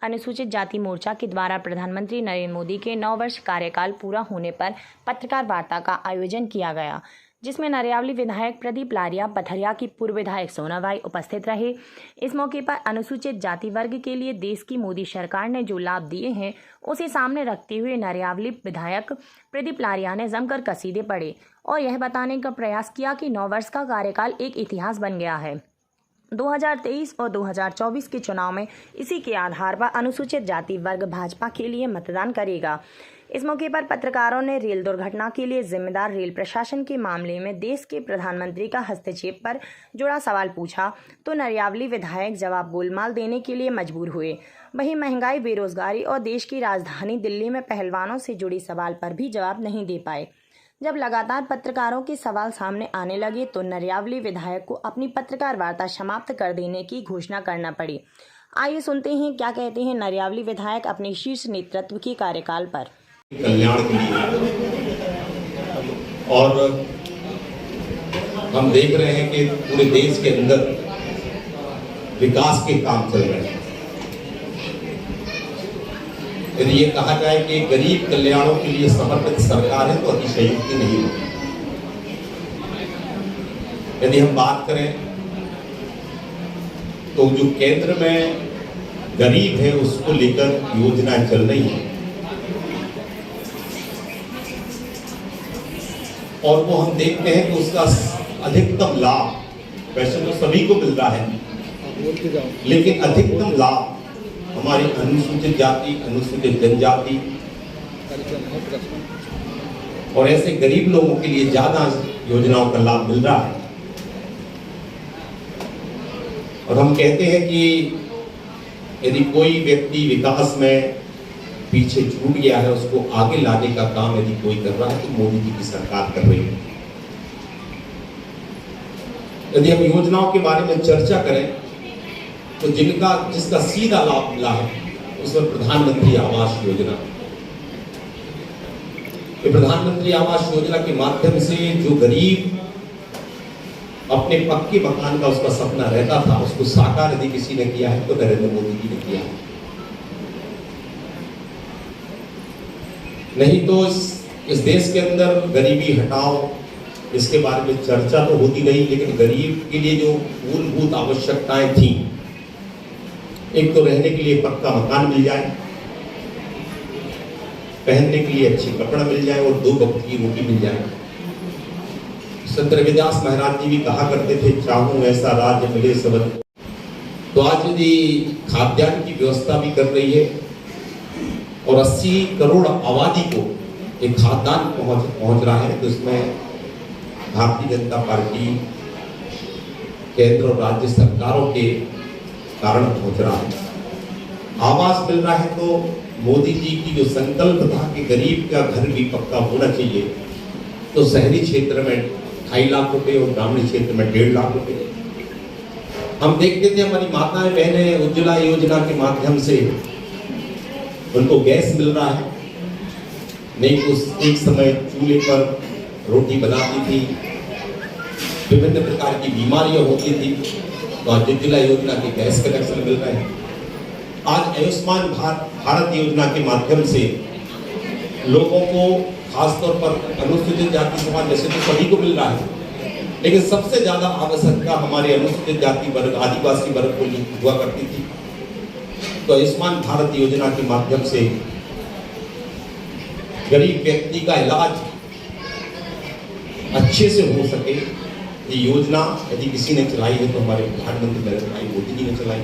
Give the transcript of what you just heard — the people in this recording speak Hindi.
अनुसूचित जाति मोर्चा के द्वारा प्रधानमंत्री नरेंद्र मोदी के 9 वर्ष कार्यकाल पूरा होने पर पत्रकार वार्ता का आयोजन किया गया, जिसमें नरियावली विधायक प्रदीप लारिया, पथरिया की पूर्व विधायक सोनाबाई उपस्थित रहे। इस मौके पर अनुसूचित जाति वर्ग के लिए देश की मोदी सरकार ने जो लाभ दिए हैं उसे सामने रखते हुए नरियावली विधायक प्रदीप लारिया ने जमकर कसीदे पढ़े और यह बताने का प्रयास किया कि 9 वर्ष का कार्यकाल एक इतिहास बन गया है। 2023 और 2024 के चुनाव में इसी के आधार पर अनुसूचित जाति वर्ग भाजपा के लिए मतदान करेगा। इस मौके पर पत्रकारों ने रेल दुर्घटना के लिए जिम्मेदार रेल प्रशासन के मामले में देश के प्रधानमंत्री का हस्तक्षेप पर जुड़ा सवाल पूछा तो नरियावली विधायक जवाब गोलमाल देने के लिए मजबूर हुए। वहीं महंगाई, बेरोजगारी और देश की राजधानी दिल्ली में पहलवानों से जुड़ी सवाल पर भी जवाब नहीं दे पाए। जब लगातार पत्रकारों के सवाल सामने आने लगे तो नरियावली विधायक को अपनी पत्रकार वार्ता समाप्त कर देने की घोषणा करना पड़ी। आइए सुनते हैं क्या कहते हैं नरियावली विधायक अपने शीर्ष नेतृत्व के कार्यकाल पर। कल्याण के लिए और हम देख रहे हैं कि पूरे देश के अंदर विकास के काम चल रहे हैं। यदि ये कहा जाए कि गरीब कल्याणों के लिए समर्पित सरकार है तो अतिशयोक्ति नहीं होगी। यदि हम बात करें तो जो केंद्र में गरीब है उसको लेकर योजनाएं चल रही हैं और वो हम देखते हैं कि उसका अधिकतम लाभ वैसे तो सभी को मिल रहा है, लेकिन अधिकतम लाभ हमारी अनुसूचित जाति, अनुसूचित जनजाति और ऐसे गरीब लोगों के लिए ज्यादा योजनाओं का लाभ मिल रहा है। और हम कहते हैं कि यदि कोई व्यक्ति विकास में पीछे छूट गया है उसको आगे लाने का काम यदि कोई कर रहा है तो मोदी जी की सरकार कर रही है। यदि हम योजनाओं के बारे में चर्चा करें तो जिसका सीधा लाभ मिला है उसमें प्रधानमंत्री आवास योजना। ये प्रधानमंत्री आवास योजना के माध्यम से जो गरीब अपने पक्के मकान का उसका सपना रहता था उसको साकार यदि किसी ने किया है तो नरेंद्र मोदी जी ने किया है। नहीं तो इस देश के अंदर गरीबी हटाओ इसके बारे में चर्चा तो होती रही, लेकिन गरीब के लिए जो मूलभूत आवश्यकताएं थी, एक तो रहने के लिए पक्का मकान मिल जाए, पहनने के लिए अच्छे कपड़ा मिल जाए और 2 वक्त की रोटी मिल जाए। संत रविदास महाराज जी भी कहा करते थे, चाहूं ऐसा राज्य मिले सबन। तो आज यदि खाद्यान्न की व्यवस्था भी कर रही है और 80 करोड़ आबादी को एक खाद्यान्न पहुंच रहा है तो इसमें भारतीय जनता पार्टी केंद्र और राज्य सरकारों के कारण पहुंच रहा है। आवास मिल रहा है तो मोदी जी की जो संकल्प था कि गरीब का घर भी पक्का होना चाहिए, तो शहरी क्षेत्र में 2.5 लाख रुपए और ग्रामीण क्षेत्र में 1.5 लाख रुपए। हम देखते थे हमारी माताएं बहनें उज्ज्वला योजना के माध्यम से उनको गैस मिल रहा है, नहीं तो एक समय चूल्हे पर रोटी बनाती थी, विभिन्न प्रकार की बीमारियां होती थी, तो आज उज्ज्वला योजना के गैस कनेक्शन मिल रहे हैं। आज आयुष्मान भारत योजना के माध्यम से लोगों को खासतौर पर अनुसूचित जाति समाज जैसे तो सभी को मिल रहा है, लेकिन सबसे ज्यादा आवश्यकता हमारे अनुसूचित जाति वर्ग, आदिवासी वर्ग को हुआ करती थी। तो आयुष्मान भारत योजना के माध्यम से गरीब व्यक्ति का इलाज अच्छे से हो सके, ये योजना यदि किसी ने चलाई है तो हमारे प्रधानमंत्री नरेंद्र भाई मोदी जी ने चलाई।